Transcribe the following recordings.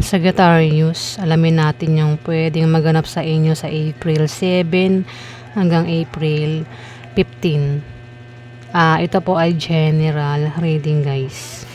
Sagittarius, alamin natin yung pwedeng maganap sa inyo sa April 7 hanggang April 15. Ito po ay general reading, guys.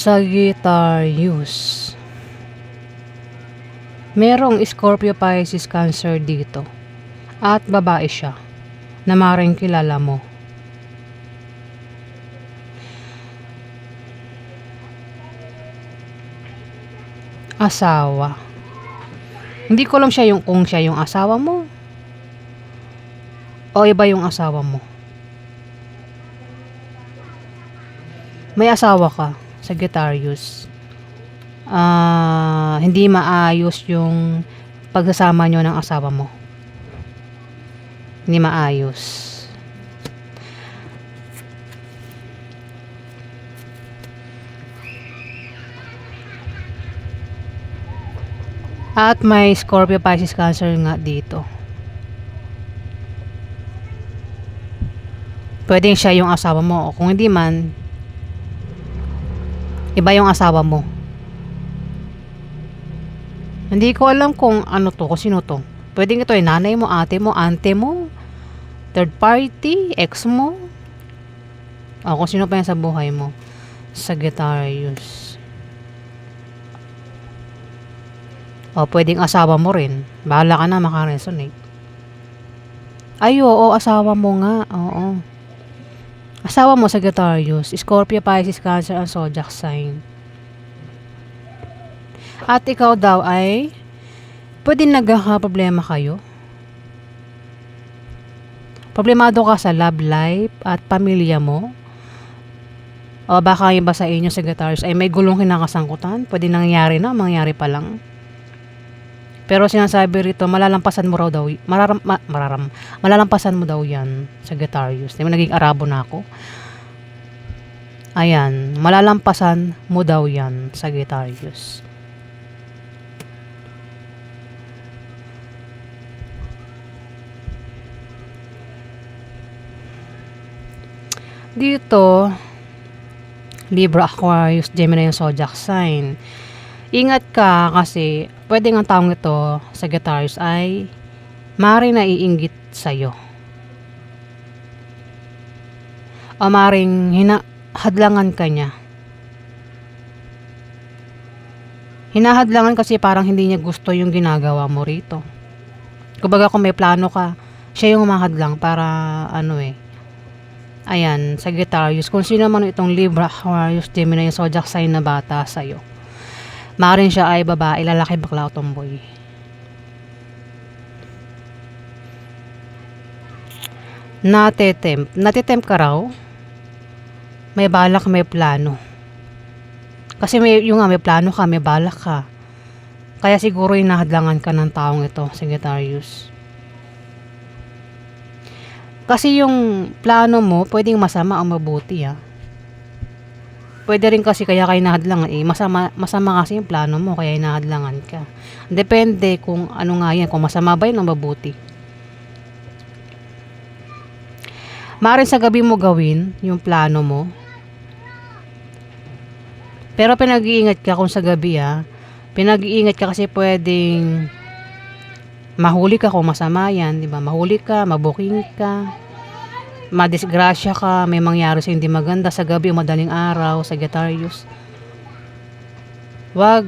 Sagittarius, merong Scorpio, Pisces, Cancer dito at babae siya na maaaring kilala mo. Asawa, hindi ko alam kung siya yung asawa mo o iba yung asawa mo. May asawa ka, Sagittarius. Hindi maayos yung pagsasama nyo ng asawa mo. Hindi maayos. At may Scorpio, Pisces, Cancer nga dito. Pwedeng siya yung asawa mo, o kung hindi man, iba yung asawa mo. Hindi ko alam kung ano to, kung sino to. Pwedeng ito ay nanay mo, ate mo, ante mo, third party, ex mo, o kung sino pa yan sa buhay mo. Sagittarius. O pwedeng asawa mo rin. Bahala ka na makaresonate. Ay, oo, asawa mo nga. Oo. Asawa mo, Sagittarius, Scorpio, Pisces, Cancer, and Zodiac sign. At ikaw daw ay pwede nagkakaproblema kayo. Problemado ka sa love life at pamilya mo. O baka iba sa inyo, Sagittarius, ay may gulong kinakasangkutan. Pwede nangyari na, mangyari pa lang. Pero sinasabi rito, malalampasan mo raw daw, malalampasan mo daw yan, Sagittarius. Di ba naging Arabo na ako? Ayan, malalampasan mo daw yan, Sagittarius. Dito, Libra, Aquarius, Gemini yung zodiac sign. Ingat ka kasi pwede nga taong ito, Sagittarius, ay maaaring naiinggit sa'yo. O maaaring hadlangan ka niya. Hinahadlangan kasi parang hindi niya gusto yung ginagawa mo rito. Kumbaga kung may plano ka, siya yung mahadlang para ayan, Sagittarius. Kung sino man itong Libra, Aquarius, Gemini yung zodiac sign na bata sa'yo. Maaaring siya ay babae, lalaki, bakla o tomboy. Natitempt ka raw. May balak, may plano. Kasi may plano ka, may balak ka. Kaya siguro hinahadlangan ka ng taong ito, Sagittarius. Kasi yung plano mo, pwedeng masama o mabuti, Pwede rin kasi kaya hinahadlangan, masama kasi yung plano mo, kaya hinahadlangan ka. Depende kung ano nga yan, kung masama ba yun o mabuti. Maaaring sa gabi mo gawin yung plano mo. Pero pinag-iingat ka kung sa gabi, Pinag-iingat ka kasi pwedeng mahuli ka kung masama yan, di ba? Mahuli ka, mabuking ka, madisgrasya ka, may mangyari sa hindi maganda sa gabi o madaling araw, Sagittarius. Wag.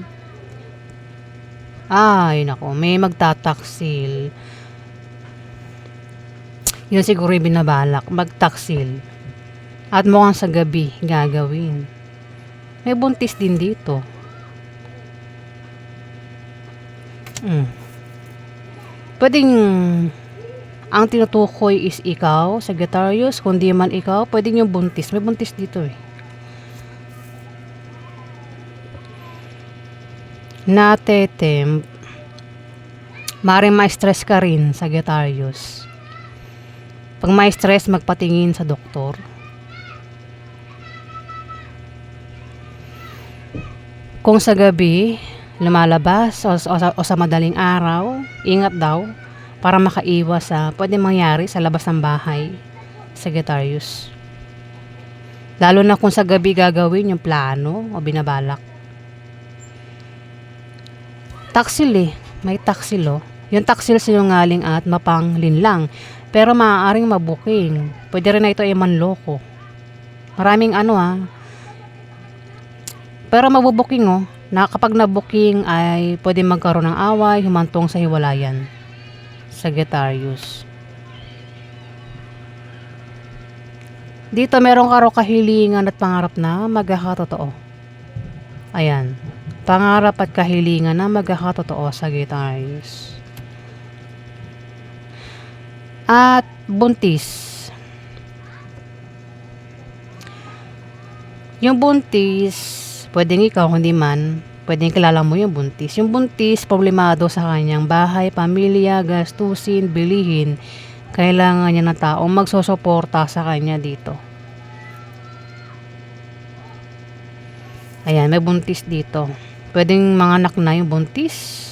Ay, nako, may magtataksil. Yun siguro yung binabalak, magtaksil. At mukhang sa gabi gagawin. May buntis din dito. Pwedeng ang tinutukoy is ikaw, Sagittarius. Kung di man ikaw, pwedeng yung buntis. May buntis dito eh. Natetem. Maring ma-stress ka rin, Sagittarius. Pag ma-stress, magpatingin sa doktor. Kung sa gabi, lumalabas o sa madaling araw, ingat daw para makaiwas sa pwede mangyari sa labas ng bahay, Sagittarius. Lalo na kung sa gabi gagawin yung plano o binabalak. Taksil eh. May taksil oh. Yung taksil sinungaling at mapanglinlang. Pero maaaring mabuking. Pwede rin na ito ay manloko. Maraming Pero mabubuking oh. Na kapag nabuking ay pwede magkaroon ng away, humantong sa hiwalayan. Sagittarius. Dito meron ka raw kahilingan at pangarap na magkakatotoo. Ayan. Pangarap at kahilingan na magkakatotoo, Sagittarius. At buntis. Yung buntis, pwedeng ikaw, hindi man, pwedeng kilala mo yung buntis. Yung buntis, problemado sa kanyang bahay, pamilya, gastusin, bilihin. Kailangan niya ng taong magsusuporta sa kanya dito. Ayan, may buntis dito. Pwedeng mga anak na yung buntis.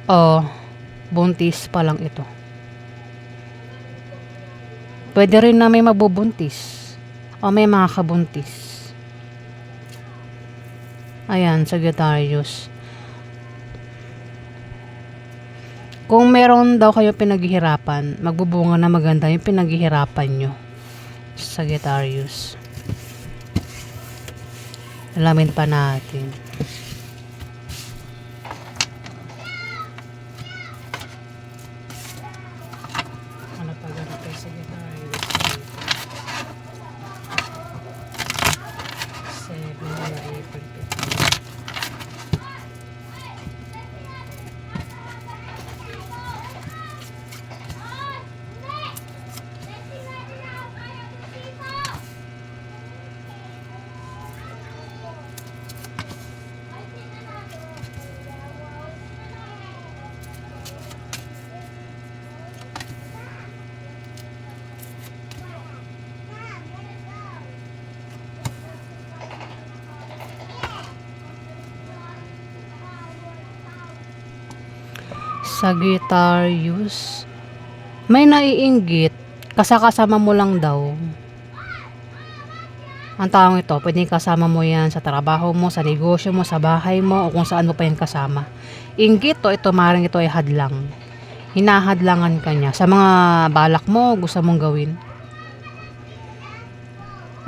O, buntis pa lang ito. Pwede rin na may mabubuntis. O may mga kabuntis. Ayan, Sagittarius. Kung meron daw kayo pinaghihirapan, magbubunga na maganda yung pinaghihirapan nyo, Sagittarius. Alamin pa natin. Ano pa ganito kay Sagittarius? 7 na April 15. Sagittarius, may naiinggit, kasama mo lang daw. Ang taong ito, pwedeng kasama mo yan sa trabaho mo, sa negosyo mo, sa bahay mo, o kung saan mo pa yan kasama. Inggit o ito, maring ito ay hadlang. Hinahadlangan ka niya sa mga balak mo, gusto mong gawin.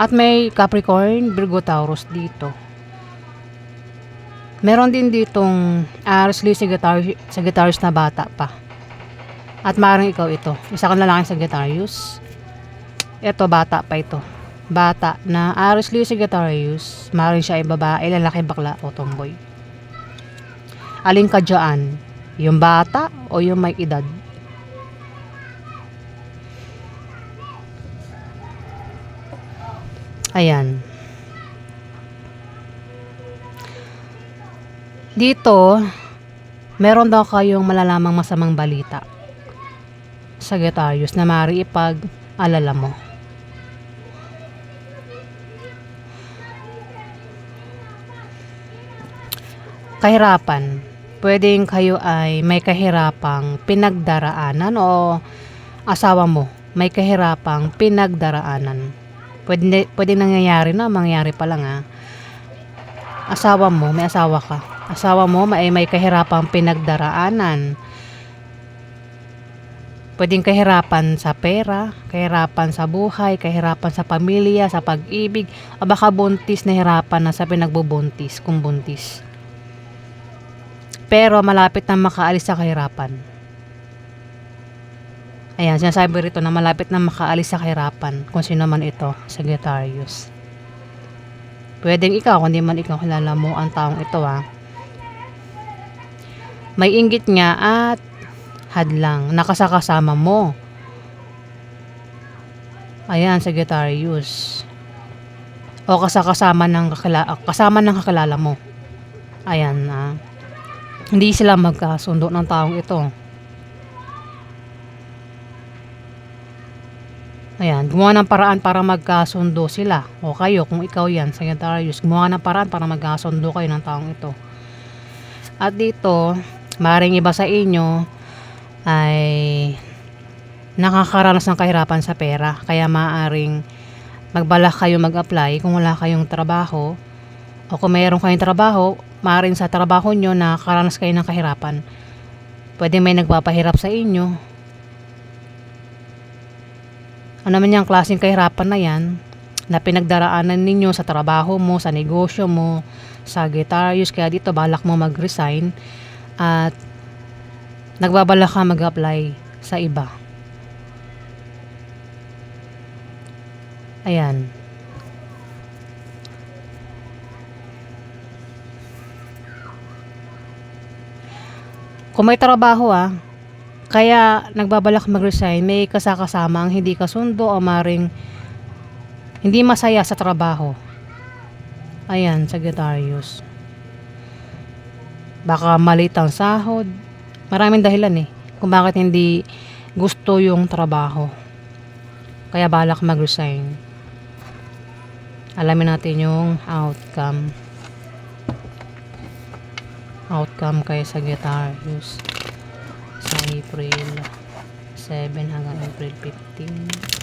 At may Capricorn, Virgo, Taurus dito. Meron din ditong Aries, Leo, Sagittarius na bata pa. At maaaring ikaw ito. Isa kang lalaking Sagittarius. Ito, bata pa ito. Bata na Aries, Leo, Sagittarius. Maaaring siya ay babae, lalaki, bakla o tomboy. Alin ka dyan? Yung bata o yung may edad? Ayan. Dito, meron daw kayong malalamang masamang balita, Sagittarius, na maaari ipag-alala mo. Kahirapan. Pwedeng kayo ay may kahirapang pinagdaraanan o asawa mo may kahirapang pinagdaraanan. Pwede nangyayari na, mangyayari pa lang Asawa mo, may asawa ka. Asawa mo may kahirapang pinagdaraanan. Pwedeng kahirapan sa pera, kahirapan sa buhay, kahirapan sa pamilya, sa pag-ibig, o baka buntis na hirapan na sa pinagbubuntis, kung buntis. Pero malapit na makaalis sa kahirapan. Ayan, sinasabi rito na malapit na makaalis sa kahirapan. Kung sino man ito, Sagittarius. Pwedeng ikaw, kung di man ikaw kilala mo ang taong ito May inggit nga at hadlang. Nakasakasama mo. Ayan, Sagittarius. O kasama ng kakilala mo. Ayan, hindi sila magkasundo ng taong ito. Ayan, gumawa ng paraan para magkasundo sila. O kayo, kung ikaw yan, Sagittarius, gumawa ng paraan para magkasundo kayo ng taong ito. At dito, maaaring iba sa inyo ay nakakaranas ng kahirapan sa pera. Kaya maaaring magbalak kayo mag-apply kung wala kayong trabaho. O kung mayroon kayong trabaho, maaaring sa trabaho nyo nakakaranas kayo ng kahirapan. Pwede may nagpapahirap sa inyo. Ano man yung klaseng kahirapan na yan na pinagdaraanan ninyo sa trabaho mo, sa negosyo mo, Sagittarius, kaya dito balak mo mag-resign at nagbabalak ka mag-apply sa iba. Ayan. Kung may trabaho kaya nagbabalak mag-resign, may kasakasama ang hindi kasundo o maring hindi masaya sa trabaho. Ayan, Sagittarius. Baka malit ang sahod. Maraming dahilan kung bakit hindi gusto yung trabaho. Kaya balak mag-resign. Alamin natin yung outcome. Outcome kay Sagittarius. Sa April 7 hanggang April 15.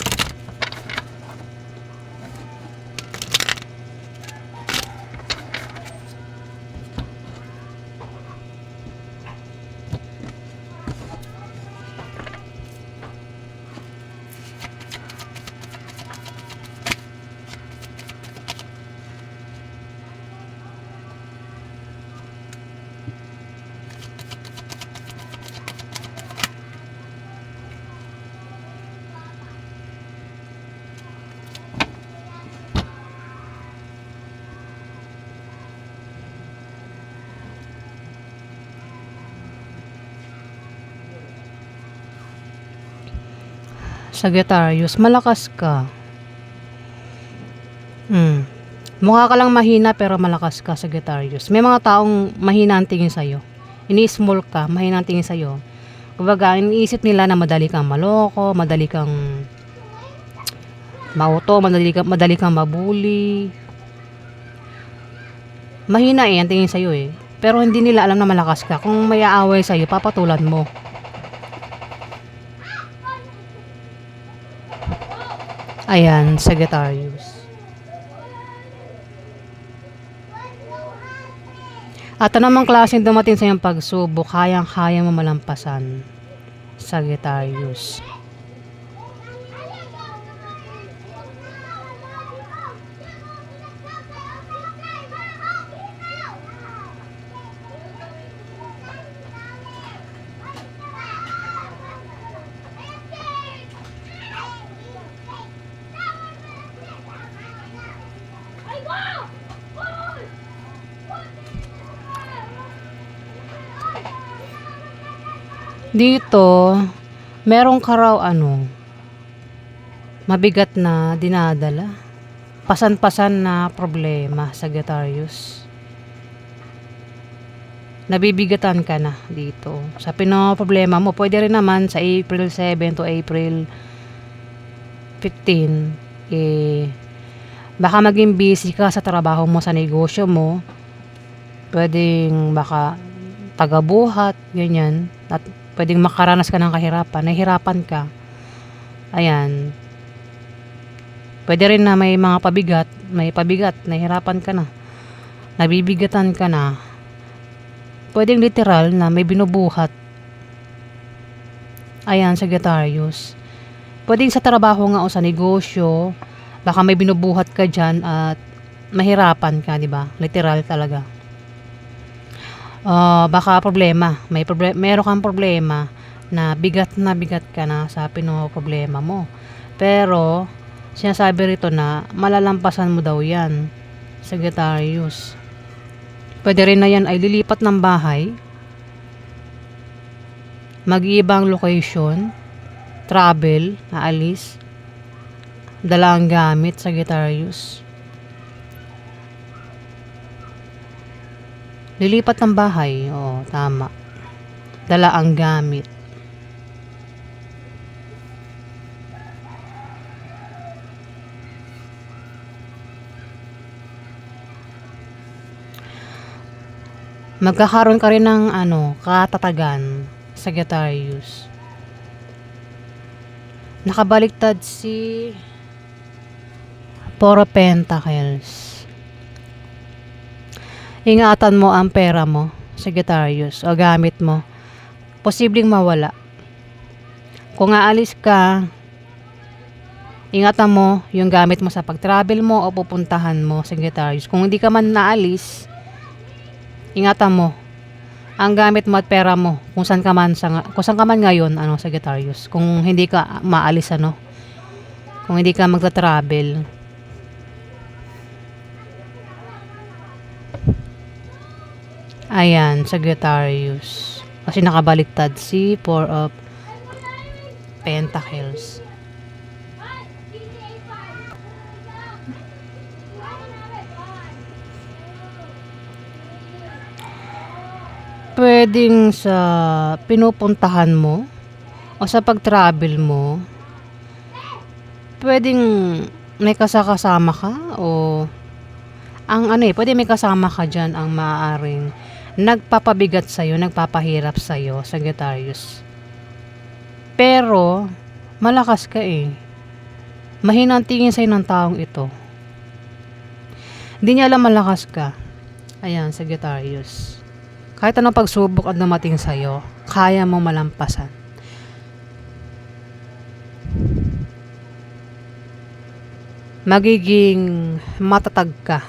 Sagittarius, malakas ka. Mukha ka lang mahina pero malakas ka, Sagittarius. May mga taong mahina ang tingin sa'yo. Ini-small ka, mahina ang tingin sa'yo. Kumbaga, iniisip nila na madali kang maloko, madali kang mauto, madali kang mabuli. Mahina ang tingin sa'yo Pero hindi nila alam na malakas ka. Kung may aaway sa'yo, papatulan mo. Ayan, Sagittarius. At anumang klaseng dumating sa iyong pagsubok, kayang-kaya mo malampasan, Sagittarius. Dito, meron ka raw mabigat na dinadala. Pasan-pasan na problema, Sagittarius. Nabibigatan ka na dito. Sa problema mo, pwede rin naman sa April 7 to April 15, baka maging busy ka sa trabaho mo, sa negosyo mo. Pwedeng baka tagabuhat, ganyan. At pwedeng makaranas ka ng kahirapan, nahihirapan ka. Ayan. Pwede rin na may mga pabigat, nahihirapan ka na. Nabibigatan ka na. Pwedeng literal na may binubuhat. Ayan, Sagittarius. Pwedeng sa trabaho nga o sa negosyo, baka may binubuhat ka dyan at mahirapan ka, di ba? Literal talaga. Baka problema. Meron kang problema na bigat ka na sa problema mo. Pero, sinasabi rito na malalampasan mo daw yan, Sagittarius. Pwede rin na yan ay lilipat ng bahay, mag-iibang location, travel, aalis, dala ang gamit, Sagittarius. Lilipat ng bahay, oo, tama. Dala ang gamit. Magkakaroon ka rin ng katatagan, Sagittarius. Nakabaliktad si Four of Pentacles. Ingatan mo ang pera mo, Sagittarius, o gamit mo. Posibleng mawala. Kung aalis ka, ingatan mo yung gamit mo sa pag-travel mo o pupuntahan mo, Sagittarius. Kung hindi ka man naalis, ingatan mo ang gamit mo at pera mo kung saan ka man ngayon, Sagittarius. Kung hindi ka maalis, kung hindi ka magta-travel. Ayan, Sagittarius. Kasi nakabaliktad si Four of Pentacles. Pwedeng sa pinupuntahan mo o sa pag-travel mo, pwedeng may kasama ka o pwede may kasama ka dyan ang maaaring nagpapabigat sa'yo, nagpapahirap sa'yo, Sagittarius. Pero, malakas ka eh. Mahina ang tingin sa'yo ng taong ito. Hindi niya alam malakas ka. Ayan, Sagittarius. Kahit anong pagsubok ang dumating sa'yo, kaya mo malampasan. Magiging matatag ka.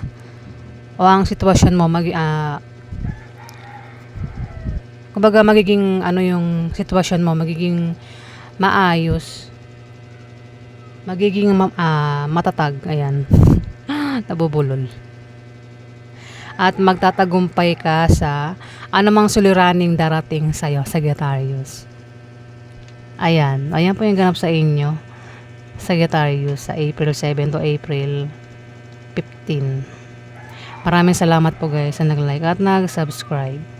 O ang sitwasyon mo, kumbaga magiging yung sitwasyon mo, magiging maayos. Magiging matatag. Ayan. Nabubulol. At magtatagumpay ka sa anumang suliraning darating sa'yo, Sagittarius. Ayan po yung ganap sa inyo, Sagittarius, sa April 7 to April 15. Maraming salamat po guys sa nag-like at nag-subscribe.